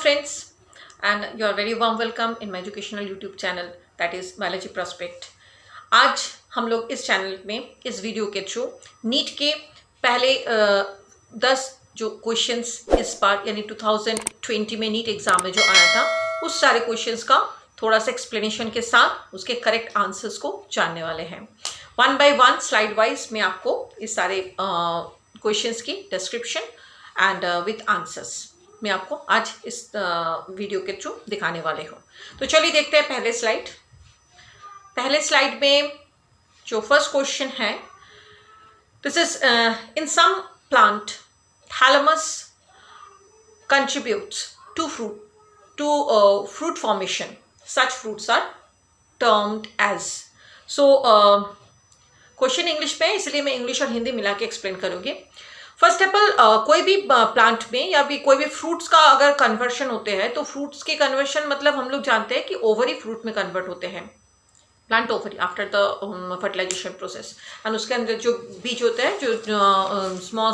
friends, and you are very warm welcome in my educational YouTube channel that is Biology Prospect। आज हम लोग इस channel में इस वीडियो के थ्रू नीट के पहले 10 जो क्वेश्चंस इस बार यानी 2020 में नीट एग्जाम में जो आया था उस सारे क्वेश्चंस का थोड़ा सा एक्सप्लेनेशन के साथ उसके करेक्ट आंसर्स को जानने वाले हैं। 1 by 1 स्लाइड वाइज मैं आपको इस सारे क्वेश्चंस की डिस्क्रिप्शन एंड विथ आंसर्स मैं आपको आज इस वीडियो के थ्रू दिखाने वाले हूँ। तो चलिए देखते हैं पहले स्लाइड में जो फर्स्ट क्वेश्चन है, this is in some plant thalamus contributes to fruit formation. Such fruits are termed as. So question English में, इसलिए मैं इंग्लिश और हिंदी मिला के एक्सप्लेन करूँगी। फर्स्ट ऑफ ऑल कोई भी प्लांट में या भी कोई भी फ्रूट्स का अगर कन्वर्शन होते हैं तो फ्रूट्स के कन्वर्शन मतलब हम लोग जानते हैं कि ओवरी फ्रूट में कन्वर्ट होते हैं, plant ovary after the fertilization process, and उसके अंदर जो बीज होते हैं, जो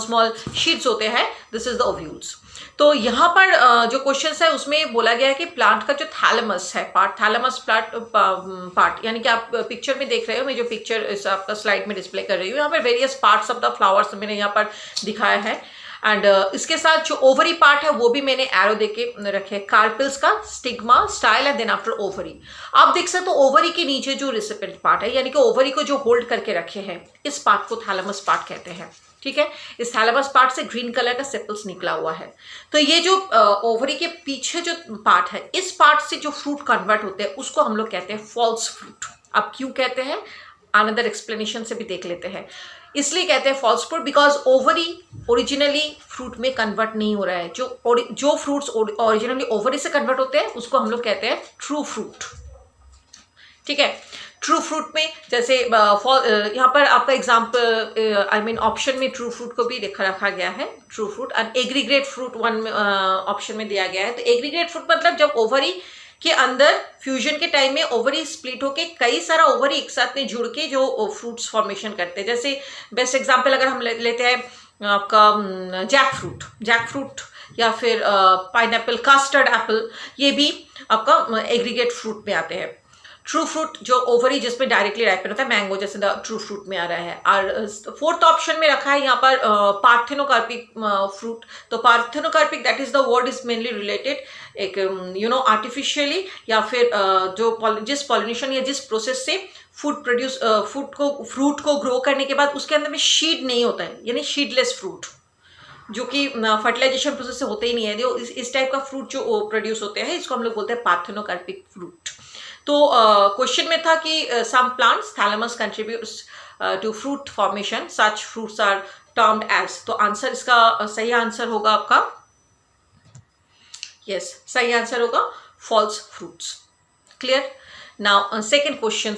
स्मॉल शीट्स होते हैं, दिस इज द ओव्यूल्स। तो यहाँ पर जो क्वेश्चन है उसमें बोला गया है कि प्लांट का जो थैलेमस है थैलेमस पार्ट यानी कि आप पिक्चर में देख रहे हो, मैं जो पिक्चर इस आपका स्लाइड में डिस्प्ले कर रही हूँ, यहाँ पर various parts of the flowers मैंने यहाँ पर दिखाया है, एंड इसके साथ जो ओवरी पार्ट है वो भी मैंने एरो देके रखे, कार्पेल्स का stigma, style and then after ovary. आप देख सकते हो ओवरी के नीचे जो रिसिपेंट पार्ट है यानी कि ओवरी को जो होल्ड करके रखे हैं, इस पार्ट को थैलेमस पार्ट कहते हैं। ठीक है, इस थैलेमस पार्ट से ग्रीन कलर का सेपल्स निकला हुआ है। तो ये जो ओवरी के पीछे जो पार्ट है, इस पार्ट से जो फ्रूट कन्वर्ट होते हैं उसको हम लोग कहते हैं फॉल्स फ्रूट। अब क्यों कहते हैं, अनदर एक्सप्लेनेशन से भी देख लेते हैं। इसलिए कहते हैं false fruit because ovary originally fruit में कन्वर्ट नहीं हो रहा है। जो फ्रूट्स ओरिजिनली ओवरी से कन्वर्ट होते हैं उसको हम लोग कहते हैं ट्रू फ्रूट। ठीक है, ट्रू फ्रूट में जैसे यहाँ पर आपका एग्जाम्पल आई मीन ऑप्शन में ट्रू फ्रूट को भी रखा गया है, true fruit and aggregate fruit one option में दिया गया है। तो एग्रीगेट फ्रूट मतलब जब ओवरी के अंदर फ्यूजन के टाइम में ओवरी स्प्लिट होके कई सारा ओवरी एक साथ में जुड़ के जो फ्रूट्स फॉर्मेशन करते हैं। जैसे बेस्ट एग्जांपल अगर हम लेते हैं आपका जैक फ्रूट या फिर पाइनएप्पल, कस्टर्ड एप्पल, ये भी आपका एग्रीगेट फ्रूट में आते हैं। ट्रू फ्रूट जो ओवरी जिसमें डायरेक्टली राइपन होता है, मैंगो जैसे ट्रू फ्रूट में आ रहा है। और फोर्थ ऑप्शन में रखा है यहाँ पर पार्थेनोकार्पिक फ्रूट। तो parthenocarpic that is the word is mainly related एक आर्टिफिशियली या फिर जिस पॉलिनेशन या जिस प्रोसेस से फ्रूट को ग्रो करने के बाद उसके अंदर में शीड नहीं होता है, यानी शीडलेस फ्रूट जो कि फर्टिलाइजेशन प्रोसेस से होते ही नहीं है। जो इस टाइप का फ्रूट जो प्रोड्यूस होते हैं इसको हम लोग बोलते हैं पार्थेनोकार्पिक फ्रूट। तो क्वेश्चन में था कि some plants thalamus contributes to fruit formation, such fruits are termed as. तो आंसर इसका सही आंसर होगा आपका यस, सही आंसर होगा false fruits. Clear. Now second question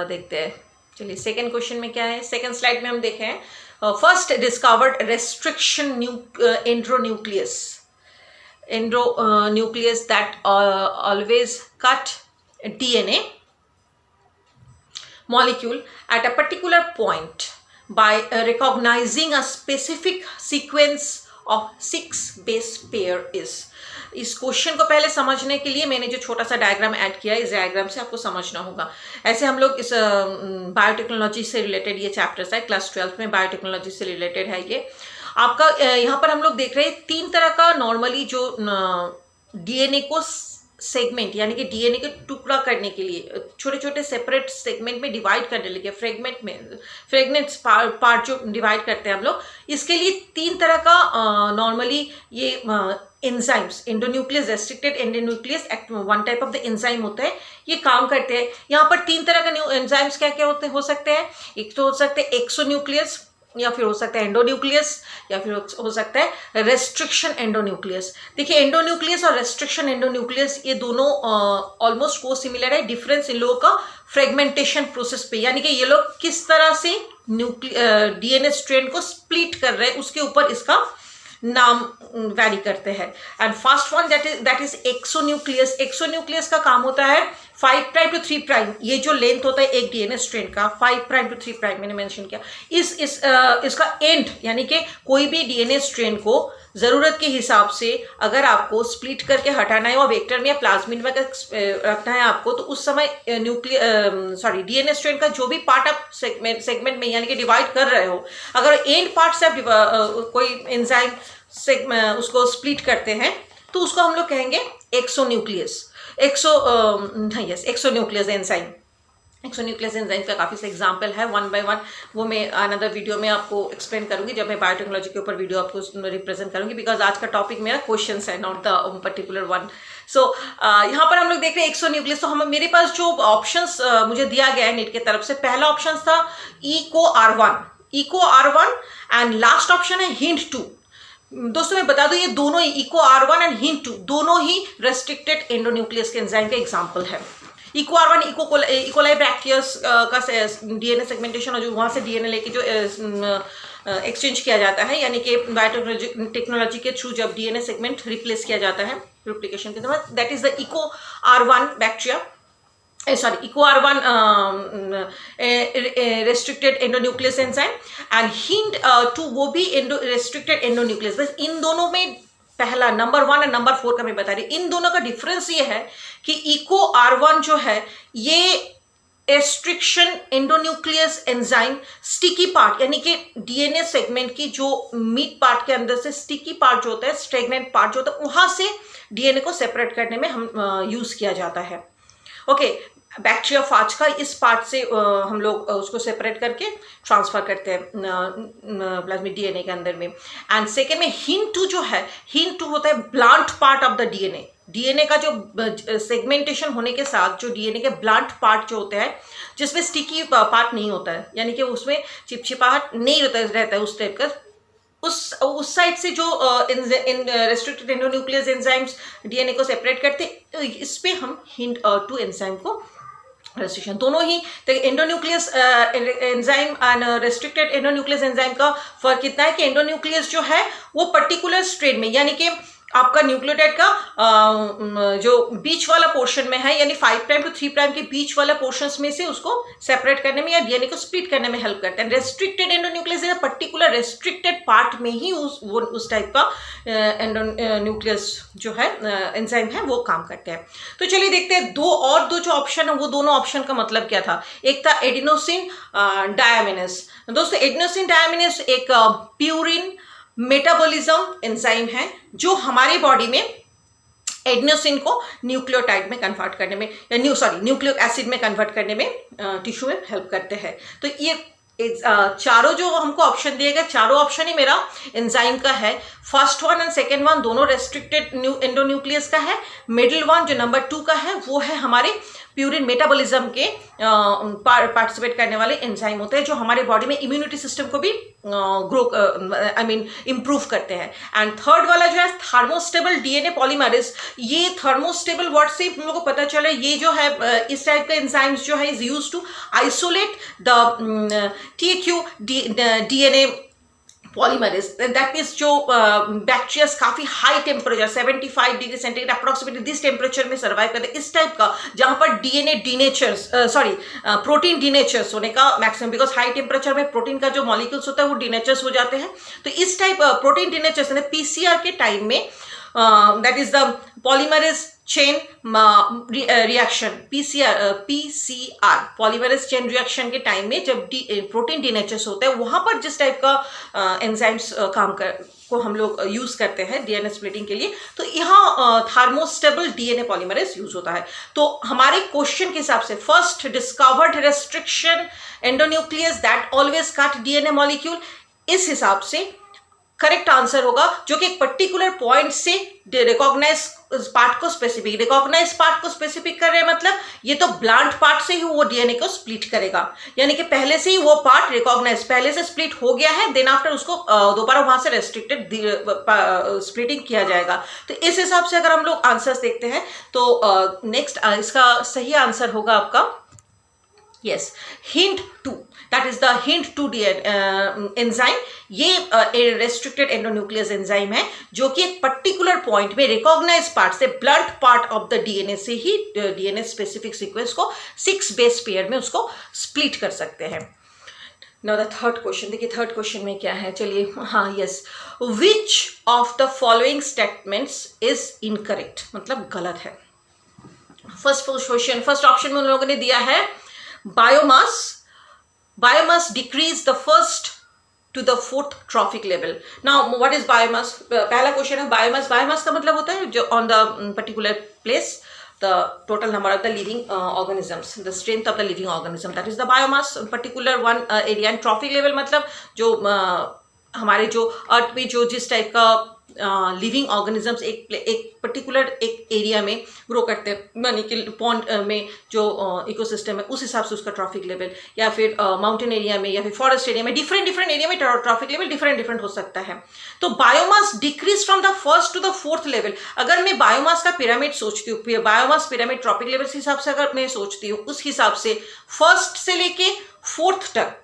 देखते हैं। चलिए सेकेंड क्वेश्चन में क्या है, सेकेंड स्लाइड में हम देखें first discovered restriction endonuclease that always cut DNA molecule at a particular point by recognizing a specific sequence of 6 base pair is। इस क्वेश्चन को पहले समझने के लिए मैंने जो छोटा सा डायग्राम ऐड किया है, इस डायग्राम से आपको समझना होगा। ऐसे हम लोग इस बायोटेक्नोलॉजी से रिलेटेड ये चैप्टर्स है, क्लास 12 में बायोटेक्नोलॉजी से रिलेटेड है ये आपका। यहाँ पर हम लोग देख रहे हैं 3 तरह का नॉर्मली जो डीएनए को सेगमेंट यानी कि डीएनए के टुकड़ा करने के लिए, छोटे छोटे सेपरेट सेगमेंट में डिवाइड करने लगे, फ्रेगमेंट्स पार्ट जो डिवाइड करते हैं हम लोग, इसके लिए 3 तरह का नॉर्मली ये enzymes, endonuclease restricted endonuclease one type of the enzyme होता है, ये काम करते हैं। यहाँ पर 3 तरह का एंजाइम्स क्या क्या हो सकते हैं। एक तो हो सकते हैं एक्सोन्यूक्लियस, या फिर हो सकता है एंडोन्यूक्लियस, या फिर हो सकता है रेस्ट्रिक्शन एंडोन्यूक्लियस। देखिए एंडोन्यूक्लियस और रेस्ट्रिक्शन एंडोन्यूक्लियस ये दोनों ऑलमोस्ट को सिमिलर है। डिफरेंस इन लोगों का फ्रेगमेंटेशन प्रोसेस पे, यानी कि ये लोग किस तरह से डीएनए स्ट्रैंड को स्प्लिट कर रहे हैं उसके ऊपर इसका नाम वैरी करते हैं। And first one that is exonuclease. Exonuclease का काम होता है 5 प्राइम टू 3 प्राइम, ये जो लेंथ होता है एक डीएनए स्ट्रैंड का, 5 प्राइम टू 3 प्राइम मैंने मेंशन किया, इसका एंड यानी कि कोई भी डीएनए स्ट्रैंड को ज़रूरत के हिसाब से अगर आपको स्प्लिट करके हटाना है और वेक्टर में या प्लाज्मिड में रखना है आपको, तो उस समय डीएनए स्ट्रैंड का जो भी पार्ट आप सेगमेंट में यानी कि डिवाइड कर रहे हो, अगर एंड पार्ट से आप कोई एंजाइम उसको स्प्लिट करते हैं तो उसको हम लोग कहेंगे exonuclease. Exonuclease enzyme. Exonuclease enzyme का काफ़ी से एग्जाम्पल है, वन बाय वन वो मैं अनदर वीडियो में आपको एक्सप्लेन करूंगी जब मैं बायोटेक्नोलॉजी के ऊपर वीडियो आपको रिप्रेजेंट करूंगी, बिकॉज आज का टॉपिक मेरा क्वेश्चंस है, नॉट द पर्टिकुलर वन। सो यहाँ पर हम लोग देख रहे हैं एक्सोन्यूक्लियस। तो हम मेरे पास जो ऑप्शंस मुझे दिया गया है नीट की तरफ से, पहला ऑप्शन था eco R1 and last option है HINT2। दोस्तों मैं बता दूं ये दोनों ही इको R1 एंड HINT2 दोनों ही रेस्ट्रिक्टेड एंडोन्यूक्लियस के एंजाइम के एग्जांपल है। इको R1 इकोलाई ब्रैक्टियस का डीएनए सेगमेंटेशन और जो वहाँ से डीएनए लेके जो एक्सचेंज किया जाता है, यानी कि बायोटेक्नोलॉजी के थ्रू जब डीएनए सेगमेंट रिप्लेस किया जाता है रिप्लिकेशन के दौरान, that is the eco R1 bacteria, eco R1 restricted endonuclease enzyme and HINT2 वो भी रेस्ट्रिक्टेड एंडोन्यूक्लियस। बस इन दोनों में पहला नंबर 1 और नंबर 4 का मैं बता रही, इन दोनों का डिफरेंस ये है कि इको R1 जो है ये restriction endonuclease enzyme sticky part यानी कि डीएनए सेगमेंट की जो मीट पार्ट के अंदर से स्टिकी पार्ट जो होता है, स्टेगनेंट पार्ट जो होता है, वहां से डीएनए को सेपरेट करने में हम यूज किया जाता है। ओके, बैक्टीरियोफाज का इस पार्ट से हम लोग उसको सेपरेट करके ट्रांसफर करते हैं प्लाज्मिड डीएनए के अंदर में। एंड सेकेंड में HINT2 जो है, HINT2 होता है blunt part of the DNA का जो सेगमेंटेशन होने के साथ जो डीएनए के ब्लंट पार्ट जो होते हैं जिसमें स्टिकी पार्ट नहीं होता है, यानी कि उसमें चिपचिपाहट नहीं रहता है उस टाइप का, उस साइड से जो रेस्ट्रिक्टेड एंडोन्यूक्लियस एंजाइम्स डीएनए को सेपरेट करते, इस पे हम HINT2 एंजाइम को रेस्ट्रिक्शन दोनों ही endonuclease enzyme and restricted endonuclease enzyme का फर्क इतना है कि एंडोन्यूक्लियस जो है वो पर्टिकुलर स्ट्रेन में यानी कि आपका न्यूक्लियोटाइड का जो बीच वाला पोर्शन में है, यानी 5 प्राइम टू 3 प्राइम के बीच वाला पोर्शंस में से उसको सेपरेट करने में या डीएनए को स्प्लिट करने में हेल्प करता है। रेस्ट्रिक्टेड एंडोन्यूक्लियस है पर्टिकुलर रेस्ट्रिक्टेड पार्ट में ही उस टाइप का एंडोन्यूक्लियस जो है एंजाइम है वो काम करते हैं। तो चलिए देखते हैं दो जो ऑप्शन है वो दोनों ऑप्शन का मतलब क्या था। एक था एडिनोसिन डायमिनस। दोस्तों एडिनोसिन डायमिनस एक प्यूरिन मेटाबॉलिज्म एंजाइम है जो हमारे बॉडी में एडिनोसिन को न्यूक्लियोटाइड में कन्वर्ट करने में न्यूक्लियोक एसिड में कन्वर्ट करने में टिश्यू में हेल्प करते हैं। तो ये चारों जो हमको ऑप्शन दिए गए, चारों ऑप्शन ही मेरा एंजाइम का है। First one and second one दोनों रेस्ट्रिक्टेड एंडोन्यूक्लियस का है। मिडिल वन जो नंबर 2 का है वो है हमारे प्यूरिन मेटाबॉलिज्म के पार्टिसिपेट करने वाले एंजाइम होते हैं जो हमारे बॉडी में इम्यूनिटी सिस्टम को भी इम्प्रूव करते हैं। एंड थर्ड वाला जो है थर्मोस्टेबल डीएनए पॉलीमरेज। ये थर्मोस्टेबल वर्ड से हम लोग को पता चला ये जो है इस टाइप का एंजाइम्स जो है is use to isolate the TQ DNA polymerase. That means जो बैक्टीरियाज काफ़ी high temperature 75 degree centigrade approximately this temperature में सर्वाइव करते हैं, इस टाइप का जहाँ पर डीएनए डीनेचर्स प्रोटीन डीनेचर्स होने का मैक्सिमम, बिकॉज हाई टेम्परेचर में प्रोटीन का जो मॉलिक्यूल्स होता है वो डीनेचर्स हो जाते हैं। तो इस टाइप प्रोटीन डीनेचर्स PCR के टाइम में that is the polymerase chain reaction PCR polymerase chain reaction के टाइम में जब प्रोटीन डीनेचर्स होते हैं वहाँ पर जिस टाइप का एंजाइम्स को हम लोग यूज़ करते हैं डीएनए स्प्लिटिंग के लिए, तो यहाँ थर्मोस्टेबल डीएनए पॉलीमरेज यूज होता है। तो हमारे क्वेश्चन के हिसाब से first discovered restriction endonuclease that always cut DNA molecule, इस हिसाब से करेक्ट आंसर होगा जो कि एक पर्टिकुलर पॉइंट से रिकॉग्नाइज पार्ट को स्पेसिफिक कर रहे हैं, मतलब ये तो ब्लंट पार्ट से ही वो डीएनए को स्प्लिट करेगा, यानी कि पहले से ही वो पार्ट रिकॉग्नाइज पहले से स्प्लिट हो गया है, देन आफ्टर उसको दोबारा वहां से रेस्ट्रिक्टेड स्प्लिटिंग किया जाएगा। तो इस हिसाब से अगर हम लोग आंसर्स देखते हैं तो नेक्स्ट इसका सही आंसर होगा आपका yes, hint two, that is the hint two enzyme. ये रेस्ट्रिक्टेड एंडोन्यूक्लियस एंजाइम है जो कि एक पर्टिकुलर पॉइंट में रिकॉग्नाइज पार्ट से, blunt part of the DNA से ही डीएनए स्पेसिफिक सीक्वेंस को 6 बेस पेयर में उसको स्प्लिट कर सकते हैं। नाउ द थर्ड क्वेश्चन, देखिए थर्ड क्वेश्चन में क्या है, चलिए, हाँ, yes, which of the following statements is incorrect, मतलब गलत है। फर्स्ट क्वेश्चन, फर्स्ट ऑप्शन में उन लोगों ने दिया है biomass decrease the first to the fourth trophic level. Now what is biomass? पहला क्वेश्चन है biomass का मतलब होता है जो on the particular place the total number of the living organisms, the strength of the living organism, that is the biomass, particular one area. And trophic level मतलब जो हमारे जो अर्थ में जो जिस टाइप का लिविंग ऑर्गेनिजम्स एक पर्टिकुलर एक एरिया में ग्रो करते हैं, यानी कि पॉन्ड में जो इकोसिस्टम है उस हिसाब से उसका ट्रॉफिक लेवल, या फिर माउंटेन एरिया में या फिर फॉरेस्ट एरिया में, डिफरेंट एरिया में ट्रॉफिक लेवल डिफरेंट हो सकता है। तो biomass decrease from the first to the fourth level. अगर मैं बायोमास का पिरामिड सोचती हूँ, बायोमास पिरामिड ट्रॉपिक लेवल के हिसाब से अगर मैं सोचती हूँ, उस हिसाब से फर्स्ट से लेके फोर्थ तक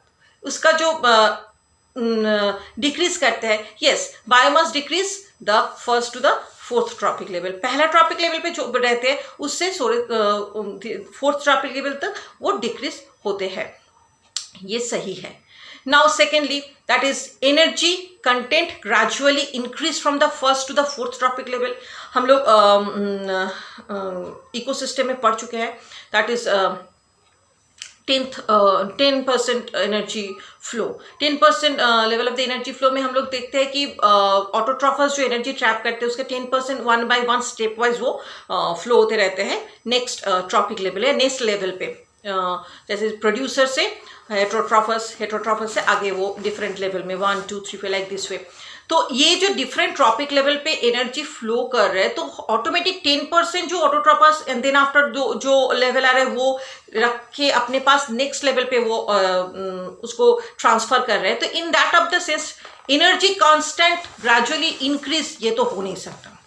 उसका जो डिक्रीज करते हैं, yes, biomass decrease the first to the fourth tropic level. पहला ट्रॉपिक लेवल पे जो रहते हैं उससे फोर्थ ट्रॉपिक लेवल तक वो डिक्रीज होते हैं, ये सही है। Now secondly, that is energy content gradually increase from the first to the fourth tropic level. हम लोग इकोसिस्टम में पढ़ चुके हैं, that is 10% energy flow, 10% level of the energy flow में हम लोग देखते हैं कि ऑटोट्रॉफर्स जो एनर्जी ट्रैप करते हैं उसके 10% 1 by 1 स्टेप वाइज वो फ्लो होते रहते हैं नेक्स्ट ट्रॉपिक लेवल है, नेक्स्ट लेवल पे, जैसे प्रोड्यूसर से हेटरोट्रॉफर्स से आगे वो डिफरेंट लेवल में 1 2 3 4 लाइक दिस वे। तो ये जो डिफरेंट ट्रॉपिक लेवल पे एनर्जी फ्लो कर रहे हैं, तो ऑटोमेटिक 10% जो ऑटोट्रॉपर्स एंड देन आफ्टर जो लेवल आ रहा है वो रख के अपने पास नेक्स्ट लेवल पे वो उसको ट्रांसफर कर रहे हैं। तो in that of the sense energy constant gradually increase ये तो हो नहीं सकता,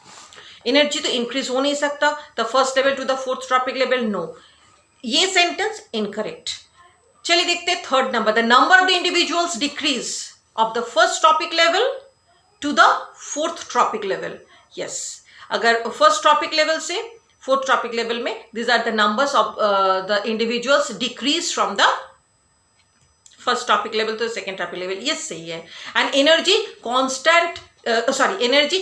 एनर्जी तो इंक्रीज हो नहीं सकता the first level to the fourth tropic level, no, ये सेंटेंस इनकरेक्ट। चलिए देखते हैं third number, the number of the individuals decrease of the first tropic level to the fourth tropic level. Yes, अगर first tropic level से fourth tropic level में these are the numbers of the individuals decrease from the first tropic level to the second tropic level, ये सही है। and energy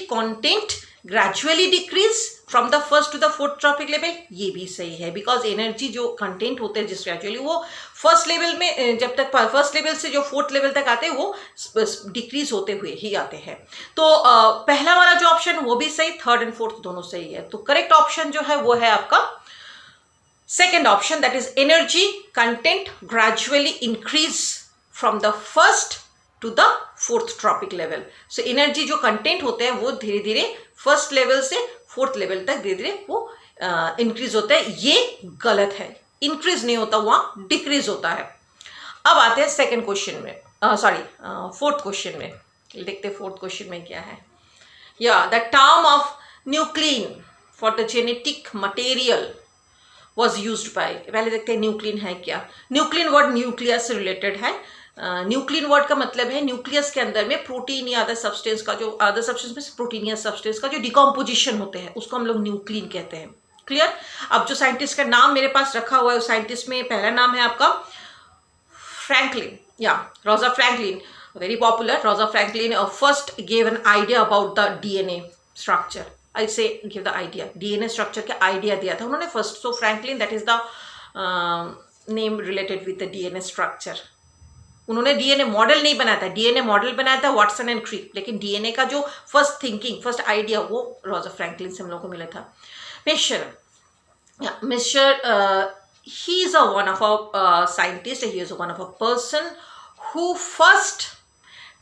content gradually decrease from the first to the fourth tropic level, ये भी सही है, because energy जो content होते हैं जिस ग्रेजुअली वो फर्स्ट लेवल में जब तक फर्स्ट लेवल से जो फोर्थ लेवल तक आते हैं वो डिक्रीज होते हुए ही आते हैं। तो पहला वाला जो ऑप्शन वो भी सही, थर्ड एंड फोर्थ दोनों सही है। तो करेक्ट ऑप्शन जो है वो है आपका second option, that is energy content gradually increase from the first to the fourth tropic level. So energy जो कंटेंट होते हैं वो धीरे धीरे फर्स्ट लेवल से फोर्थ लेवल तक धीरे धीरे वो इंक्रीज होता है, ये गलत है, इंक्रीज नहीं होता, वहां डिक्रीज होता है। अब आते हैं सेकंड क्वेश्चन में, फोर्थ क्वेश्चन में, देखते हैं फोर्थ क्वेश्चन में क्या है। या the term of nuclein for the genetic material was used by, पहले देखते हैं न्यूक्लिन है क्या। न्यूक्लिन वर्ड न्यूक्लियस से रिलेटेड है। न्यूक्लिन वर्ड का मतलब है न्यूक्लियस के अंदर में प्रोटीन या अदर सब्सटेंस का, जो अदर सब्सटेंस में प्रोटीन या सब्सटेंस का जो डिकम्पोजिशन होते हैं उसको हम लोग न्यूक्लिन कहते हैं। क्लियर। अब जो साइंटिस्ट का नाम मेरे पास रखा हुआ है उस साइंटिस्ट में पहला नाम है आपका फ्रैंकलिन, या Rosa Franklin, very popular. Rosa Franklin first give an idea about the DNA structure, I say give the idea, DNA structure का आइडिया दिया था उन्होंने first. So Franklin that is the name related with the DNA structure. उन्होंने DNA model नहीं बनाया था, DNA model बनाया था वाटसन एंड क्रिक, लेकिन डीएनए का जो फर्स्ट थिंकिंग, फर्स्ट आइडिया वो रोजा फ्रैंकलिन से हम लोगों को मिला था। Mr. He is one of a scientist. He is one of a person who first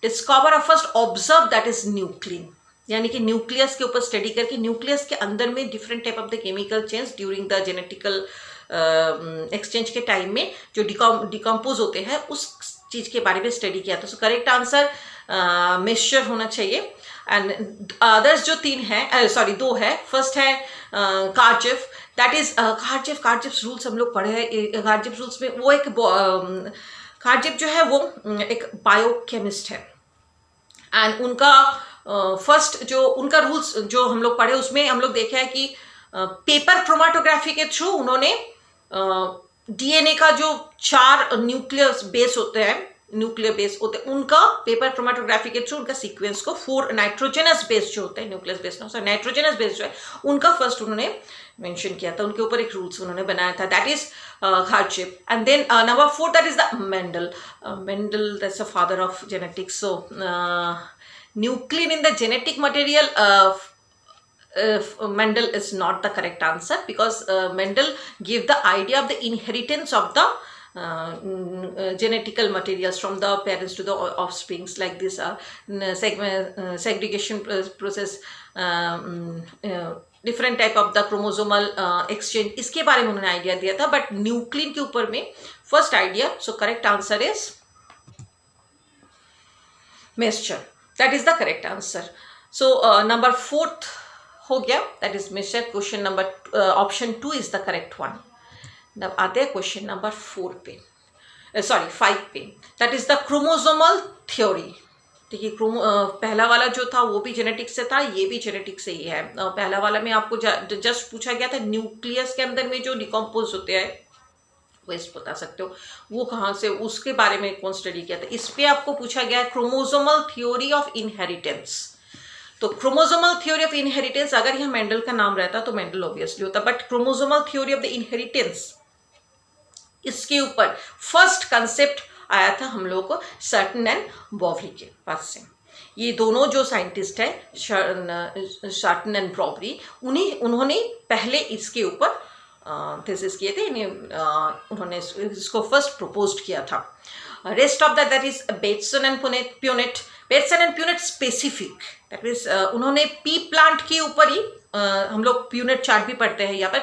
discover or first observe that is nuclein, यानी कि न्यूक्लियस के ऊपर स्टडी करके न्यूक्लियस के अंदर में different type of the chemical change during the genetical exchange के time में जो डिकम्पोज होते हैं उस चीज़ के बारे में स्टडी किया था। सो करेक्ट आंसर मिक्सचर होना चाहिए। एंड अदर्स जो तीन है, सॉरी दो है, फर्स्ट है कार्जेफ, दैट इज कार्जेफ रूल्स हम लोग पढ़े हैं। कार्जेफ रूल्स में वो एक कार्जेफ जो है वो एक बायोकेमिस्ट है, एंड उनका फर्स्ट जो उनका रूल्स जो हम लोग पढ़े उसमें हम लोग देखे हैं कि पेपर क्रोमाटोग्राफी के थ्रू उन्होंने डीएनए का जो 4 न्यूक्लियर बेस होते हैं उनका पेपर क्रोमाटोग्राफी के थ्रू उनका सीक्वेंस को 4 नाइट्रोजनस बेस जो होते हैं, न्यूक्लियस बेस ना, नाइट्रोजनस बेस जो है उनका फर्स्ट उन्होंने मेंशन किया था, उनके ऊपर एक रूल्स उन्होंने बनाया था, that is hardship. And then number 4 that is the Mendel that's the father of genetics. So nuclein in the genetic material, Mendel is not the correct answer, because Mendel gave the idea of the inheritance of the genetical materials from the parents to the offsprings, like this segregation process, different type of the chromosomal exchange, इसके बारे में उन्होंने idea दिया था, but nuclein के ऊपर में first idea, so correct answer is Miescher, that is the correct answer. So number 4 हो गया, that is Miescher. Question number option 2 is the correct one. अब आते हैं क्वेश्चन नंबर 4 पे, सॉरी 5 पे, that is the chromosomal theory. देखिए पहला वाला जो था वो भी जेनेटिक्स से था, ये भी जेनेटिक्स से ही है। पहला वाला में आपको जस्ट पूछा गया था न्यूक्लियस के अंदर में जो डिकम्पोज होते हैं वेस्ट बता सकते हो वो कहाँ से, उसके बारे में कौन स्टडी किया था। इस पे आपको पूछा गया है क्रोमोसोमल थ्योरी ऑफ इनहेरिटेंस। तो क्रोमोसोमल थ्योरी ऑफ इनहेरिटेंस, अगर यहाँ मेंडल का नाम रहता तो मेंडल ऑब्वियसली होता, but chromosomal theory of the inheritance, इसके ऊपर फर्स्ट कंसेप्ट आया था हम लोग को सर्टन एंड बॉवरी के पास से। ये दोनों जो साइंटिस्ट है सर्टन एंड बॉवरी, उन्होंने पहले इसके ऊपर थीसिस किए थे, उन्होंने इसको फर्स्ट प्रपोज्ड किया था। Rest of that is Bateson and Punnett, Bateson and Punnett specific, that is उन्होंने पी प्लांट के ऊपर ही, हम लोग प्यूनेट चार्ट भी पढ़ते हैं यहाँ पर,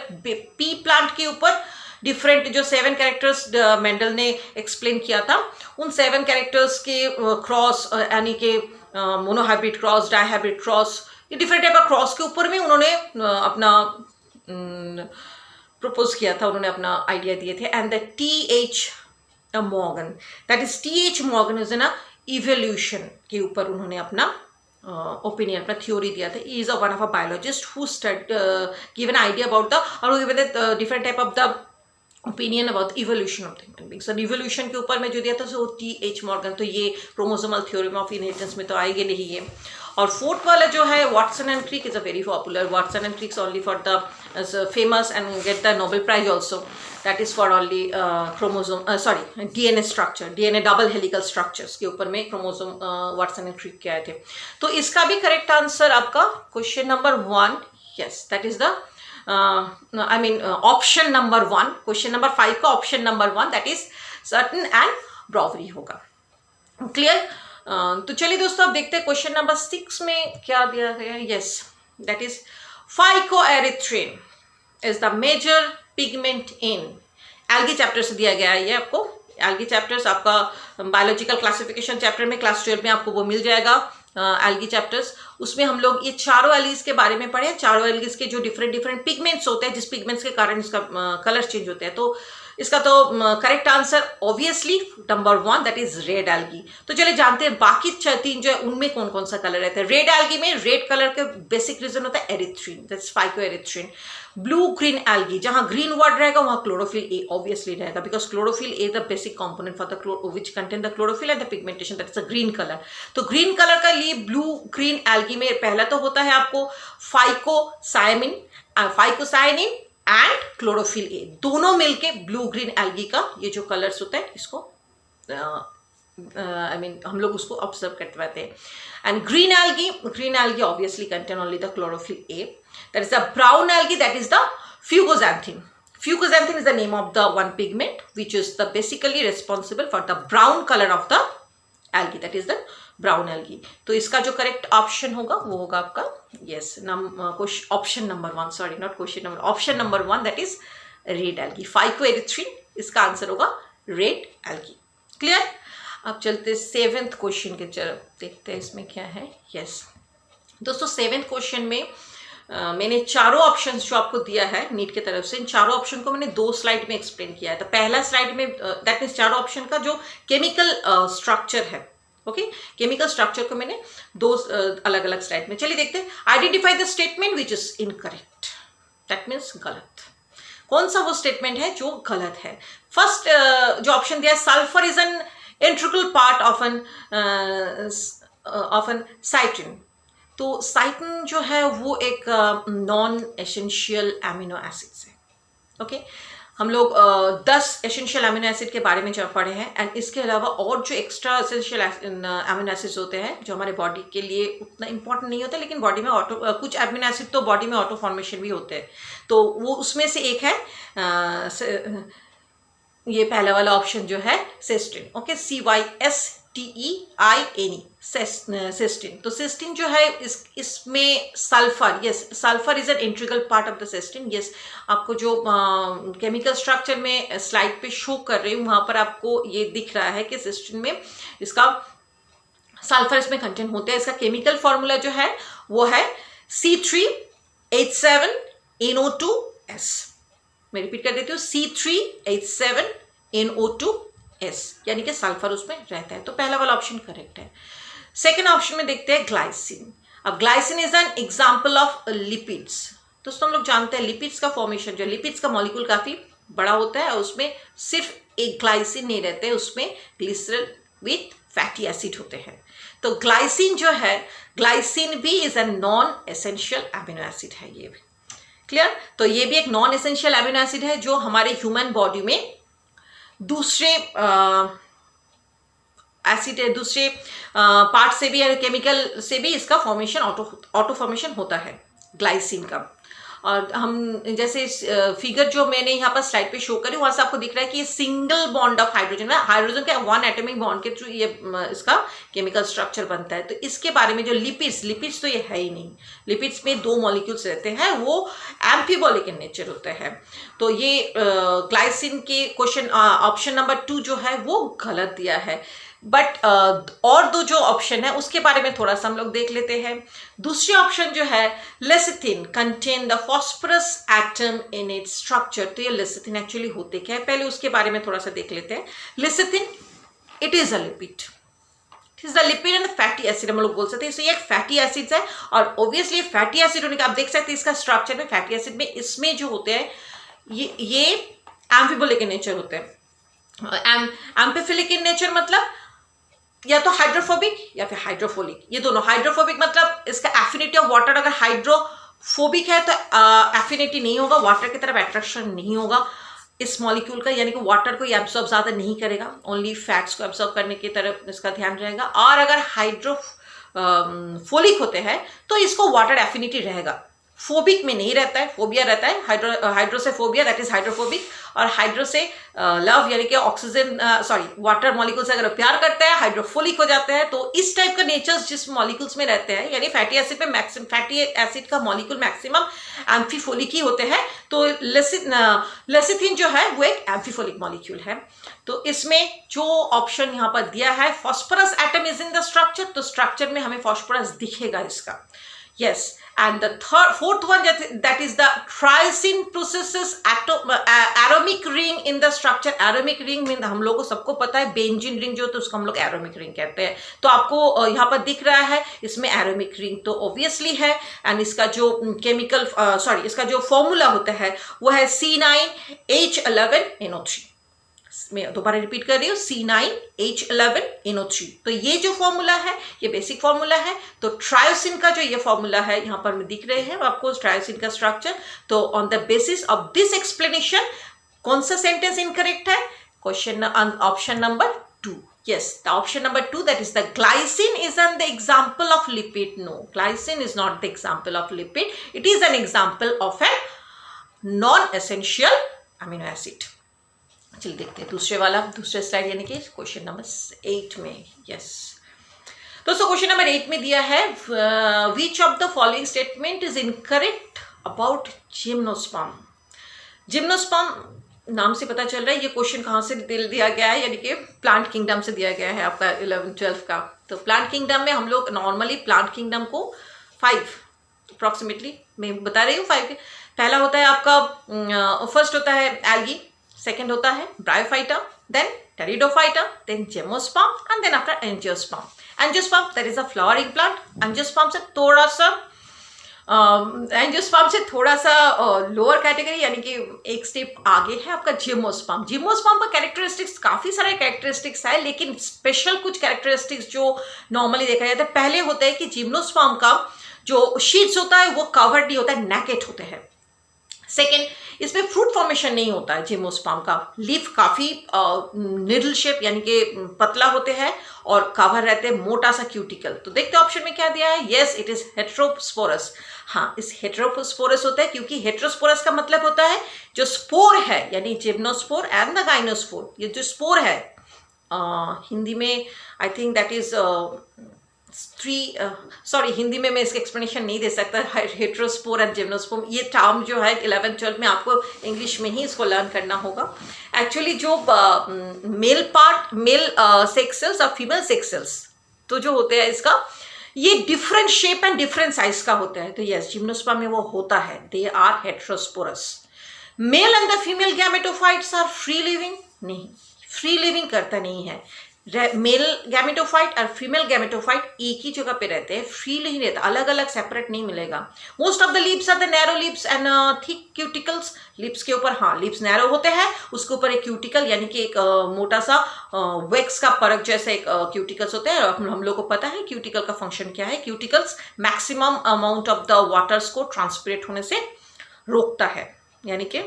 पी प्लांट के ऊपर डिफरेंट जो 7 कैरेक्टर्स मेंडल ने एक्सप्लेन किया था, उन 7 कैरेक्टर्स के क्रॉस, यानी कि मोनोहाइब्रिड क्रॉस, डाइहाइब्रिड क्रॉस, ये डिफरेंट टाइप ऑफ क्रॉस के ऊपर में उन्होंने अपना प्रपोज किया था, उन्होंने अपना आइडिया दिए थे। And the T H. Morgan, that is T H. Morgan is ना इवोल्यूशन के ऊपर उन्होंने अपना ओपिनियन, अपना थ्योरी दिया था। Is one of a biologist who give an idea about the, और given the different type of the opinion about evolution of human beings. और इवोल्यूशन के ऊपर में जो दिया था सो टी.एच. मॉर्गन, तो ये क्रोमोसोमल थ्योरी ऑफ इनहेरिटेंस में तो आएगी नहीं ये। और 4th वाला जो है Watson and Crick is a very popular, Watson and Crick only for the famous and get the Nobel prize also, that is for only chromosome, sorry DNA structure, DNA double helical structures के ऊपर में chromosome Watson and क्रिक के आए थे। तो इसका भी correct answer आपका question number 1, yes that is the I mean option number 1, question number 5 का option number 1 that is Sutton and Boveri होगा। क्लियर? तो चलिए दोस्तों अब देखते हैं क्वेश्चन नंबर 6 में क्या दिया गया है। Yes that is phycoerythrin is the major pigment in algae chapter से दिया गया है। ये आपको एल्गी चैप्टर्स आपका बायोलॉजिकल क्लासिफिकेशन चैप्टर में क्लास 12 में आपको वो मिल जाएगा, एल्गी चैप्टर्स। उसमें हम लोग ये चारों एल्गीज के बारे में पढ़े, चारों एल्गीज के जो डिफरेंट पिगमेंट्स होते हैं, जिस पिगमेंट्स के कारण इसका कलर चेंज होते हैं। तो इसका तो correct answer obviously number 1 that is red algae. तो चलिए जानते हैं बाकी 3 जो है उनमें कौन कौन सा कलर रहता है। रेड एल्गी में रेड कलर का बेसिक रीजन होता है erythrin, that's phycoerythrin. Blue green algae, जहां ग्रीन वर्ड रहेगा वहां क्लोरोफिल ए ऑब्वियसली रहेगा, because chlorophyll A the basic component for the which contain the chlorophyll and the pigmentation, that is a green colour. तो green colour का लिए blue green algae में पहला तो होता है आपको फाइकोसायनिन एंड क्लोरोफिल ए, दोनों मिलके ब्लू ग्रीन एल्गी का ये जो कलर्स होता है इसको हम लोग उसको ऑब्जर्व करते रहते हैं। And green algae obviously contain only the chlorophyll A, that is the brown algae, that is the fucoxanthin. Fucosanthin is the name of the one pigment which is the basically responsible for the brown color of the algae, that is the brown algae। तो इसका जो correct option होगा वो होगा आपका yes option number 1, sorry not question number, option number 1 that is red algae, phycoerythrin, इसका answer होगा red algae. Clear? अब चलते 7th क्वेश्चन के तरफ, देखते हैं इसमें क्या है। यस दोस्तों 7th क्वेश्चन में मैंने चारों ऑप्शंस जो आपको दिया है नीट की तरफ से, इन चारों ऑप्शन को मैंने 2 स्लाइड में एक्सप्लेन किया है। तो पहला स्लाइड में दैट मीन्स चारों ऑप्शन का जो केमिकल स्ट्रक्चर है, ओके, केमिकल स्ट्रक्चर को मैंने 2 अलग अलग स्लाइड में। चलिए देखते हैं। Identify the statement which is incorrect, that means गलत। कौन सा वो स्टेटमेंट है जो गलत है? फर्स्ट जो ऑप्शन दिया है, sulphur is an integral part of an cysteine. तो साइटिन जो है वो एक नॉन एसेंशियल एमिनो एसिड्स है, ओके। हम लोग 10 एसेंशियल एमिनो एसिड के बारे में जब पढ़े हैं, एंड इसके अलावा और जो एक्स्ट्रा एसेंशियल एमिनो एसिड्स होते हैं जो हमारे बॉडी के लिए उतना इंपॉर्टेंट नहीं होता, लेकिन बॉडी में कुछ एमिनो एसिड तो बॉडी में ऑटो फॉर्मेशन भी होते हैं, तो वो उसमें से एक है ये पहला वाला ऑप्शन जो है सिस्टीन, ओके, CYSTEIN, सिस्टीन। तो सिस्टीन जो है इसमें sulphur, yes, sulphur is an integral part of the cysteine. Yes, आपको जो केमिकल स्ट्रक्चर में स्लाइड पे शो कर रही हूँ वहां पर आपको ये दिख रहा है कि सिस्टीन में इसका सल्फर इसमें कंटेंट होते हैं। इसका केमिकल फॉर्मूला जो है वो है C3H7NO2S। मैं रिपीट कर देती हूँ, C3H7NO2S, यानी कि सल्फर उसमें रहता है। तो पहला वाला ऑप्शन करेक्ट है। सेकेंड ऑप्शन में देखते हैं ग्लाइसिन। अब glycine is an example of lipids. दोस्तों हम लोग जानते हैं लिपिड्स का फॉर्मेशन, जो लिपिड्स का मॉलिक्यूल काफी बड़ा होता है और उसमें सिर्फ एक ग्लाइसिन नहीं रहते, उसमें ग्लिसरॉल विथ फैटी एसिड होते हैं। तो ग्लाइसिन जो है, ग्लाइसिन भी is a non essential amino acid है, ये भी क्लियर। तो ये भी एक नॉन एसेंशियल एमिनो एसिड है जो हमारे ह्यूमन बॉडी में दूसरे एसिड है, दूसरे पार्ट से भी, केमिकल से भी इसका फॉर्मेशन ऑटो फॉर्मेशन होता है ग्लाइसिन का। और हम जैसे फिगर जो मैंने यहाँ पर स्लाइड पे शो करी, वहां से आपको दिख रहा है कि ये सिंगल बॉन्ड ऑफ हाइड्रोजन है, हाइड्रोजन के 1 एटॉमिक बॉन्ड के थ्रू ये इसका केमिकल स्ट्रक्चर बनता है। तो इसके बारे में जो लिपिड्स तो ये है ही नहीं। लिपिड्स में 2 मॉलिक्यूल्स रहते हैं, वो एम्फीबॉलिक इन नेचर होते हैं। तो ये ग्लाइसिन के क्वेश्चन ऑप्शन नंबर 2 जो है वो गलत दिया है। बट और 2 जो ऑप्शन है उसके बारे में थोड़ा सा हम लोग देख लेते हैं। दूसरी ऑप्शन जो है, lecithin contain the phosphorus atom in its structure. तो ये लेसिथिन एक्चुअली होते क्या है, पहले उसके बारे में थोड़ा सा देख लेते हैं। Lecithin it is a lipid, it is the lipid and fatty acid हम लोग बोल सकते हैं। तो ये एक फैटी एसिड है, और ऑब्वियसली फैटी एसिड होने का आप देख सकते हैं इसका स्ट्रक्चर में, फैटी एसिड में इसमें जो होते हैं ये एम्फीबोलिक इन नेचर होते हैं। एम्फीफिलिक इन नेचर मतलब या तो हाइड्रोफोबिक या फिर हाइड्रोफोलिक, ये दोनों। हाइड्रोफोबिक मतलब इसका एफिनिटी ऑफ वाटर, अगर हाइड्रोफोबिक है तो एफिनिटी नहीं होगा, वाटर की तरफ अट्रैक्शन नहीं होगा इस मॉलिक्यूल का, यानी कि वाटर को ये एब्जॉर्ब ज्यादा नहीं करेगा, ओनली फैट्स को एब्जॉर्ब करने की तरफ इसका ध्यान रहेगा। और अगर हाइड्रोफोलिक होते हैं तो इसको वाटर एफिनिटी रहेगा, फोबिक में नहीं रहता है, फोबिया रहता है। हाइड्रो से फोबिया, दैट इज हाइड्रोफोबिक, और हाइड्रो से लव, यानी कि ऑक्सीजन वाटर मॉलिक्यूल से अगर प्यार करता है हाइड्रोफोलिक हो जाता है। तो इस टाइप का नेचर्स जिस मॉलिक्यूल्स में रहते हैं, यानी फैटी एसिड में मैक्सिमम, फैटी एसिड का मॉलिक्यूल मैक्सिमम एम्फीफोलिक ही होते हैं। तो लेसिथिन जो है वो एक एम्फीफोलिक मॉलिक्यूल है। तो इसमें जो ऑप्शन यहाँ पर दिया है, phosphorus atom is in the structure, तो स्ट्रक्चर में हमें फॉस्फरस दिखेगा इसका, yes. And the fourth one, that is the triazine processes aromatic ring in the structure. Aromatic ring में हम लोगों को सबको पता है बेंजीन रिंग जो, तो उसको हम लोग एरोमिक रिंग कहते हैं। तो आपको यहाँ पर दिख रहा है इसमें एरोमिक रिंग तो ऑब्वियसली है। एंड इसका जो केमिकल इसका जो फॉर्मूला होता है वो है C9H11NO3। मैं दोबारा रिपीट कर रही हूँ, C9H11NO3। तो ये जो फॉर्मूला है ये बेसिक फॉर्मूला है। तो ट्रायोसिन का जो ये फॉर्मूला है यहाँ पर दिख रहे हैं आपको ट्रायोसिन का स्ट्रक्चर। तो on the basis of this explanation कौन सा सेंटेंस इनकरेक्ट है? Question option number 2, yes, the option number 2, that is the glycine is an the example of lipid. No, glycine is not the example of lipid, it is an example of a non-essential amino acid. चलिए देखते हैं दूसरे slide, यानी कि question number 8 में। Yes दोस्तों, question number 8 में दिया है, which of the following statement is incorrect about gymnosperm. Gymnosperm नाम से पता चल रहा है ये क्वेश्चन कहाँ से दिया गया है, यानी कि प्लांट किंगडम से दिया गया है आपका 11th 12th का। तो प्लांट किंगडम में हम लोग नॉर्मली प्लांट किंगडम को 5 अप्रॉक्सीमेटली मैं बता रही हूँ 5 के। पहला होता है आपका फर्स्ट होता है एल्गी, सेकंड होता है bryophyta, then pteridophyta, then gymnosperm and then after angiosperm. Angiosperm that is a flowering plant. Angiosperm से थोड़ा सा लोअर कैटेगरी यानी कि एक स्टेप आगे है आपका जिम्नोस्पर्म। जिम्नोस्पर्म का कैरेक्टरिस्टिक्स काफी सारे कैरेक्टरिस्टिक्स है, लेकिन स्पेशल कुछ कैरेक्टरिस्टिक्स जो नॉर्मली देखा जाता है, पहले होता है कि जिम्नोस्पर्म का जो शीट्स होता है वो कवर्ड नहीं होता है, नेकेड होते हैं। सेकेंड, इसमें फ्रूट फॉर्मेशन नहीं होता है जिम्नोस्पर्म का। लीफ काफी निडल शेप यानी कि पतला होते हैं और कवर रहते हैं मोटा सा क्यूटिकल। तो देखते हैं ऑप्शन में क्या दिया है। Yes, it is heterosporous. हाँ, इस हेटेरोस्पोरस होता है क्योंकि हेटेरोस्पोरस का मतलब होता है जो स्पोर है, यानी जिम्नोस्पोर एंड द गाइनोस्पोर। ये जो स्पोर है हिंदी में I think that is Hindi में मैं इसका एक्सप्लेनेशन नहीं दे सकता। हेटेरोस्पोर एंड जिम्नोस्पोर ये टर्म जो है 11th 12th में आपको इंग्लिश में ही इसको लर्न करना होगा। एक्चुअली जो मेल सेक्स सेल्स और फीमेल सेक्स सेल्स तो जो होते हैं इसका ये different shape and different size का होता है। तो यस, जिम्नोस्पर्म में वो होता है, they are heterosporous. Male and the female gametophytes are free living. नहीं, फ्री लिविंग करता नहीं है। मेल गैमेटोफाइट और फीमेल गैमेटोफाइट एक ही जगह पे रहते हैं, फ्री नहीं रहता, अलग अलग सेपरेट नहीं मिलेगा। Most of the leaves are the narrow leaves and thick cuticles. Lips के ऊपर, हाँ, लिप्स नैरो होते हैं, उसके ऊपर एक क्यूटिकल यानी कि एक मोटा सा वैक्स का परत जैसे एक क्यूटिकल्स होते हैं। हम लोग को पता है क्यूटिकल का फंक्शन क्या है। Cuticles maximum amount of the waters को ट्रांसपिरेट होने से रोकता है, यानी कि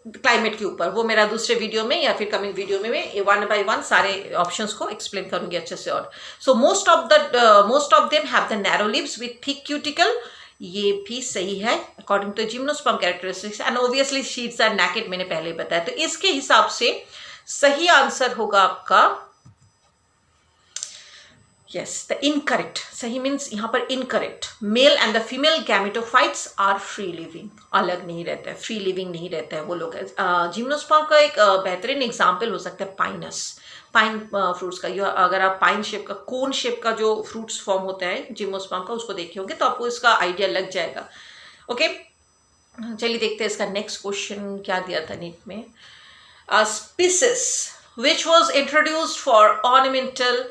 क्लाइमेट के ऊपर। वो मेरा दूसरे वीडियो में या फिर कमिंग वीडियो में मैं 1 by 1 सारे ऑप्शंस को एक्सप्लेन करूंगी अच्छे से। और so most of them have the narrow lips with thick cuticle. ये भी सही है according to gymnosperm characteristics and obviously sheets are naked, मैंने पहले बताया। तो इसके हिसाब से सही आंसर होगा आपका यस, द इनकरेक्ट। सही मीन्स यहाँ पर incorrect. Male and the female gametophytes are free living, अलग नहीं रहता है, फ्री लिविंग नहीं रहता है वो लोग। जिम्नोस्पर्म का एक बेहतरीन एग्जाम्पल हो सकता है पाइनस, पाइन फ्रूट्स का। अगर आप पाइन शेप का, कोन शेप का जो फ्रूट्स फॉर्म होता है जिम्नोस्पर्म का, उसको देखे होंगे तो आपको इसका आइडिया लग जाएगा। ओके, चलिए देखते हैं इसका नेक्स्ट क्वेश्चन क्या दिया था नीट में। Species which was introduced for ornamental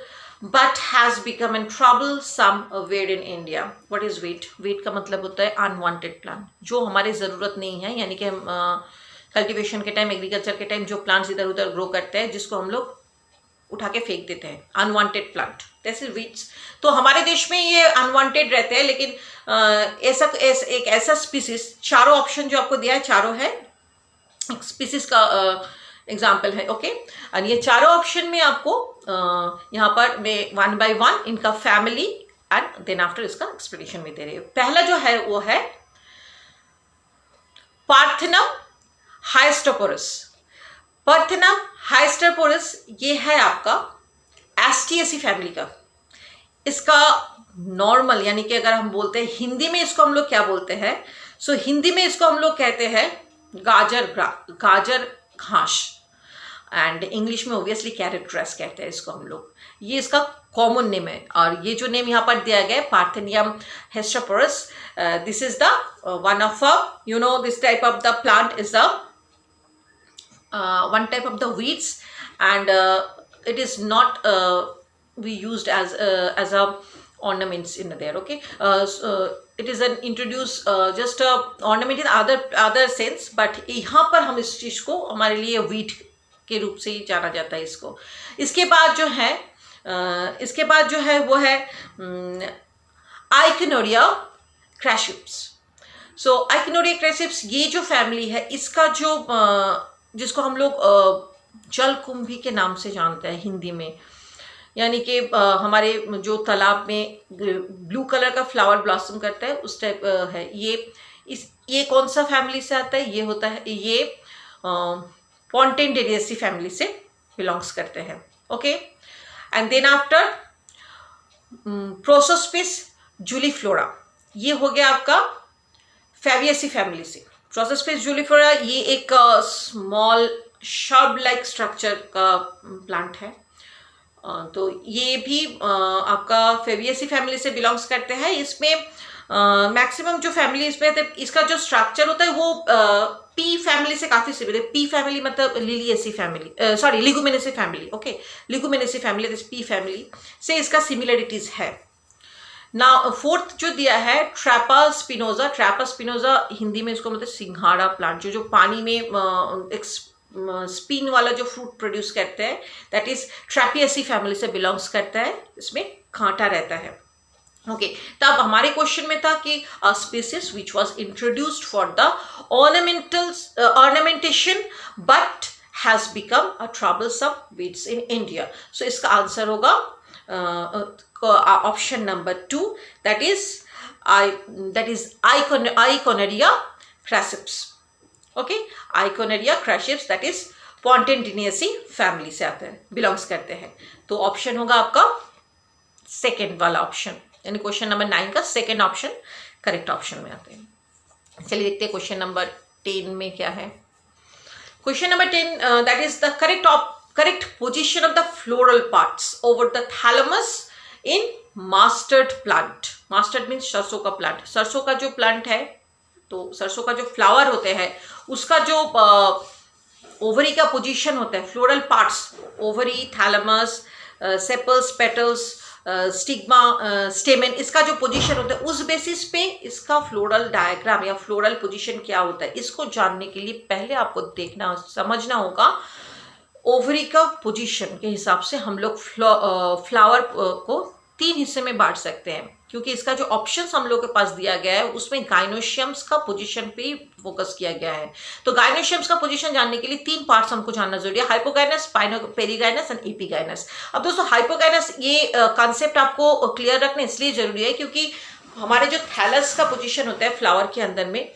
but has become in trouble somewhere in India. What is weed? Weed का मतलब होता है unwanted plant, जो हमारे ज़रूरत नहीं है, यानी कि हम कल्टिवेशन के टाइम, एग्रीकल्चर के टाइम जो प्लांट्स इधर उधर ग्रो करते हैं जिसको हम लोग उठा के फेंक देते हैं, अनवांटेड प्लांट, दैट्स वीड्स। तो हमारे देश में ये अनवांटेड रहते हैं, लेकिन एक ऐसा स्पीसीज, चारों ऑप्शन जो आपको दिया है चारों है स्पीसीज का एग्जाम्पल है। ओके, और ये चारों ऑप्शन में आपको यहाँ पर मैं 1 by 1 इनका फैमिली एंड देन आफ्टर इसका एक्सप्लेनेशन में दे रही हूँ। पहला जो है वो है पार्थेनम हाइस्टोपोरस। पार्थेनम हाइस्टोपोरस ये है आपका एस्टिएसी फैमिली का। इसका नॉर्मल यानी कि अगर हम बोलते हैं हिंदी में इसको हम लोग क्या बोलते हैं, सो हिंदी में इसको हम लोग कहते हैं गाजर घास, एंड इंग्लिश में ओबियसली कैरेट ग्रास कहते हैं इसको हम लोग। ये इसका कॉमन नेम है, और ये जो नेम यहाँ पर दिया गया है Parthenium hysterophorus, this is the one of this type of the plant is the one type of the weeds, and it is not we used as a ornaments in there. Okay, it is an introduce just a ornament in other sense, but यहाँ पर हम इस चीज को हमारे लिए wheat के रूप से ही जाना जाता है इसको। इसके बाद जो है वो है आइकोनोरिया क्रैसिप्स। सो आइकोनोरिया क्रैसिप्स ये जो फैमिली है इसका जो जिसको हम लोग जलकुंभी के नाम से जानते हैं हिंदी में, यानी कि हमारे जो तालाब में ब्लू कलर का फ्लावर ब्लॉसम करता है उस टाइप है ये कौन सा फैमिली से आता है, ये होता है ये पॉन्टेंडेरियसी फैमिली से बिलोंग्स करते हैं। Okay, and then after Prosopis juliflora, ये हो गया आपका फेवियसी फैमिली से। प्रोसोस्पिस जूलीफ्लोरा ये एक स्मॉल शर्ब लाइक स्ट्रक्चर का प्लांट है, तो ये भी आपका फेवियसी फैमिली से बिलोंग्स करते हैं। इसमें मैक्सिमम जो फैमिलीज में इसका जो स्ट्रक्चर होता है वो पी फैमिली से काफी सिमिलर है। पी फैमिली मतलब Liliaceae family, sorry Leguminosae family, okay, Leguminosae family, this pea family से इसका सिमिलरिटीज है। ना फोर्थ जो दिया है Trapa spinosa, Trapa spinosa Hindi में इसको मतलब सिंघाड़ा प्लांट, जो पानी में एक स्पिन वाला जो फ्रूट प्रोड्यूस करते हैं, दैट इज ट्रैपियसी फैमिली से बिलोंग्स करता है, इसमें कांटा रहता है। ओके, तब हमारे क्वेश्चन में था कि species which was introduced for the ornamentation but has become a troublesome weeds in India. So इसका आंसर होगा ऑप्शन नंबर 2, दैट इज आइकोनेरिया क्रासिप्स। ओके, आइकोनेरिया crassipes that is Pontederiaceae family से आते हैं, बिलोंग्स करते हैं। तो ऑप्शन होगा आपका सेकेंड वाला ऑप्शन, यानी क्वेश्चन नंबर 9 का सेकेंड ऑप्शन करेक्ट ऑप्शन में आते हैं। चलिए देखते हैं क्वेश्चन नंबर 10 में क्या है। Question number 10, that is the correct position of the floral parts over the thalamus in mastered plant. Mastered means सरसों का प्लांट। सरसों का जो प्लांट है, तो सरसों का जो फ्लावर होते हैं उसका जो ओवरी का पोजीशन होता है, floral parts, ovary, thalamus, sepals, petals, stigma, stamen, इसका जो पोजीशन होता है उस बेसिस पे इसका फ्लोरल डायग्राम या फ्लोरल पोजीशन क्या होता है, इसको जानने के लिए पहले आपको देखना समझना होगा ओवरी का पोजीशन के हिसाब से हम लोग फ्लावर को 3 हिस्से में बांट सकते हैं, क्योंकि इसका जो ऑप्शंस हम लोग के पास दिया गया है उसमें गाइनोशियम्स का पोजीशन पे फोकस किया गया है। तो गाइनोशियम्स का पोजीशन जानने के लिए 3 पार्ट्स हमको जानना जरूरी है, हाइपोगाइनस, पेरीगाइनस एंड एपिगाइनस। अब दोस्तों हाइपोगाइनस ये कॉन्सेप्ट आपको क्लियर रखना इसलिए जरूरी है क्योंकि हमारे जो थैलस का पोजीशन होता है फ्लावर के अंदर में,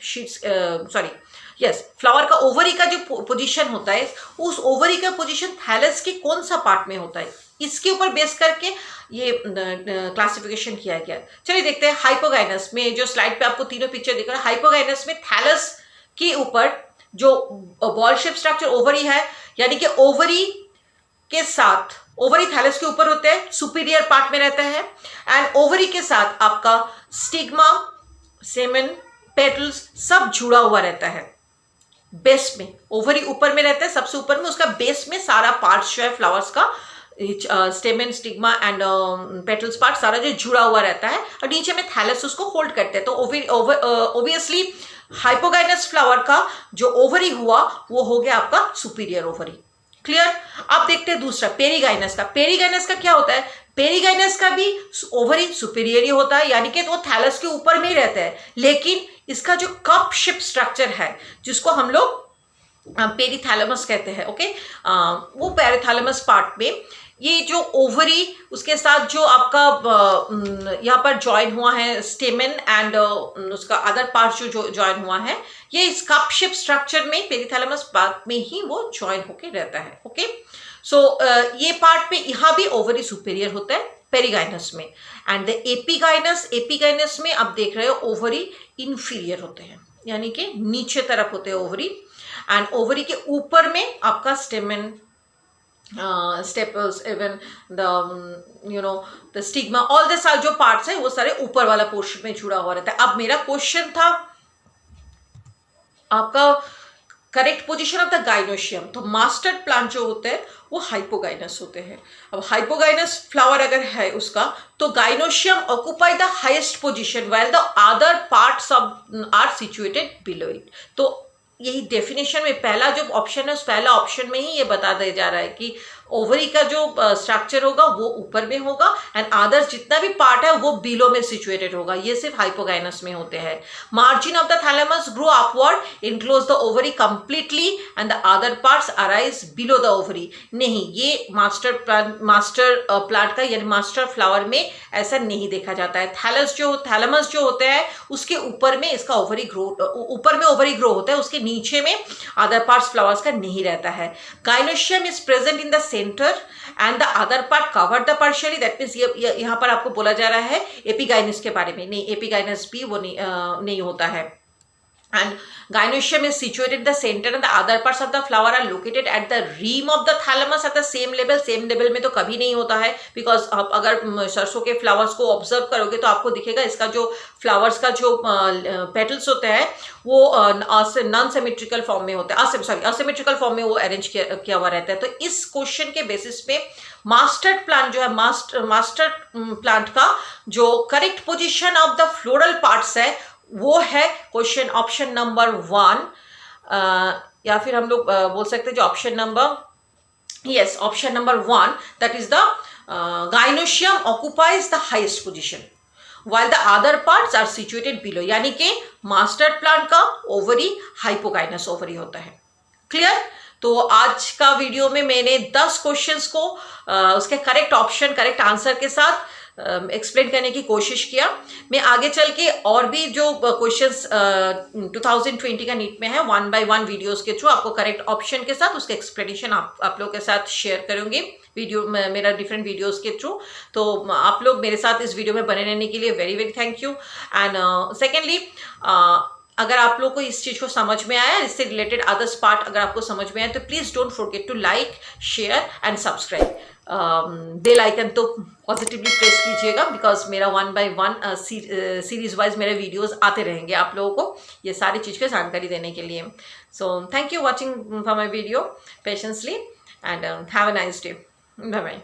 फ्लावर का ओवरी का जो पोजीशन होता है, उस ओवरी का पोजीशन थैलस के कौन सा पार्ट में होता है, इसके ऊपर बेस करके ये क्लासिफिकेशन किया गया। चलिए देखते हैं हाइपोगाइनस में, जो स्लाइड पे आपको तीनों पिक्चर दिख रहा है, हाइपोगाइनस में थैलस के ऊपर जो बॉल शेप स्ट्रक्चर ओवरी है, यानी कि ओवरी के साथ, ओवरी थैलस के ऊपर होते हैं, सुपीरियर पार्ट में रहता है, एंड ओवरी के साथ आपका स्टिग्मा, सेमेन, पेटल्स सब जुड़ा हुआ रहता है। बेस में ओवरी ऊपर में रहता है, सबसे ऊपर में, उसका बेस में सारा पार्ट्स जो है फ्लावर्स का, stamen, stigma and petals part सारा जो जुड़ा हुआ रहता है, और नीचे में थैलस उसको होल्ड करते हैं। तो ओबियसली हाइपोगाइनस फ्लावर का जो ओवरी हुआ वो हो गया आपका सुपीरियर ओवरी। क्लियर। अब देखते हैं दूसरा पेरीगाइनस का। पेरीगाइनस का क्या होता है, पेरीगाइनस का भी ओवरी सुपीरियर ही होता है, यानी कि वो थैलस के ऊपर में ही रहता है, लेकिन इसका जो कप शेप स्ट्रक्चर है जिसको हम लोग पेरीथैलेमस कहते हैं, ओके, वो पेरीथैलेमस पार्ट में ये जो ओवरी, उसके साथ जो आपका यहाँ पर ज्वाइन हुआ है स्टेमेन एंड उसका अदर पार्ट जो ज्वाइन हुआ है, ये इस कप शेप स्ट्रक्चर में पेरीथैलेमस पार्ट में ही वो ज्वाइन होके रहता है। ओके, सो ये पार्ट पे यहाँ भी ओवरी सुपीरियर होता है पेरीगाइनस में, एंड द एपिगाइनस में आप देख रहे हो ओवरी इन्फीरियर होते हैं, यानी कि नीचे तरफ होते हैं ओवरी, एंड ओवरी के ऊपर में आपका stamen, staples, even the stigma, all the सारे जो पार्ट्स है वो सारे ऊपर वाला पोर्शन में जुड़ा हुआ रहता है। अब मेरा क्वेश्चन था आपका correct position of the gynoecium, तो मास्टर्ड प्लांट जो होते हैं वो हाइपोगाइनस होते हैं। अब हाइपोगाइनस फ्लावर अगर है उसका, तो gynoecium occupy the highest position while the other parts are situated below it. तो यही डेफिनेशन में पहला जो ऑप्शन है उस पहला ऑप्शन में ही ये बता दिया जा रहा है कि ओवरी का जो स्ट्रक्चर होगा वो ऊपर में होगा एंड अदर्स जितना भी पार्ट है वो बिलो में सिचुएटेड होगा। ये सिर्फ हाइपोगाइनस में होते हैं। Margin of the thalamus grow upward, enclose the ovary completely and the other parts arise below the ovary. नहीं, ये मास्टर प्लांट का यानी मास्टर फ्लावर में ऐसा नहीं देखा जाता है। थैलेमस जो होते हैं उसके ऊपर में इसका ओवरी ग्रो होता है, उसके नीचे में अदर पार्ट्स फ्लावर्स का नहीं रहता है। Gynoecium is present in the centre and the other part covered the partially, that means यहाँ पर आपको बोला जा रहा है एपिगाइनस के बारे में। नहीं, एपिगाइनस भी वो नहीं होता है। and gynoecium is situated in the center and the other parts of the flower are located at the rim of the thalamus at the same level में तो कभी नहीं होता है, बिकॉज आप अगर सरसों के फ्लावर्स को ऑब्जर्व करोगे तो आपको दिखेगा इसका जो फ्लावर्स का जो पेटल्स होते हैं वो नॉन सिमेट्रिकल फॉर्म में होता है, असिमेट्रिकल फॉर्म में वो अरेंज किया हुआ रहता है। तो इस क्वेश्चन के बेसिस पे मास्टर्ड प्लांट जो है, मास्टर्ड प्लांट का जो correct position of the floral parts है वो है क्वेश्चन ऑप्शन नंबर 1, या फिर हम लोग बोल सकते हैं जो option number 1, that is the gynoecium occupies the highest position while the other parts are situated below, यानी कि मास्टर्ड प्लांट का ओवरी हाइपोगाइनस ओवरी होता है। क्लियर? तो आज का वीडियो में मैंने 10 क्वेश्चंस को उसके करेक्ट ऑप्शन, करेक्ट आंसर के साथ एक्सप्लेन करने की कोशिश किया। मैं आगे चल के और भी जो क्वेश्चंस 2020 का नीट में है 1 by 1 वीडियोस के थ्रू आपको करेक्ट ऑप्शन के साथ उसके एक्सप्लेनेशन आप लोगों के साथ शेयर करूंगी वीडियो मेरा डिफरेंट वीडियोस के थ्रू। तो आप लोग मेरे साथ इस वीडियो में बने रहने के लिए very very thank you. And secondly, अगर आप लोग को इस चीज़ को समझ में आया, इससे रिलेटेड अदर्स पार्ट अगर आपको समझ में आया तो please don't forget to like, share and subscribe. Bell icon तो पॉजिटिवली प्रेस कीजिएगा, बिकॉज मेरा 1 by 1 सीरीज वाइज मेरे वीडियोस आते रहेंगे आप लोगों को ये सारी चीज़ की जानकारी देने के लिए। So thank you watching for my video patiently and have a nice day. Bye bye.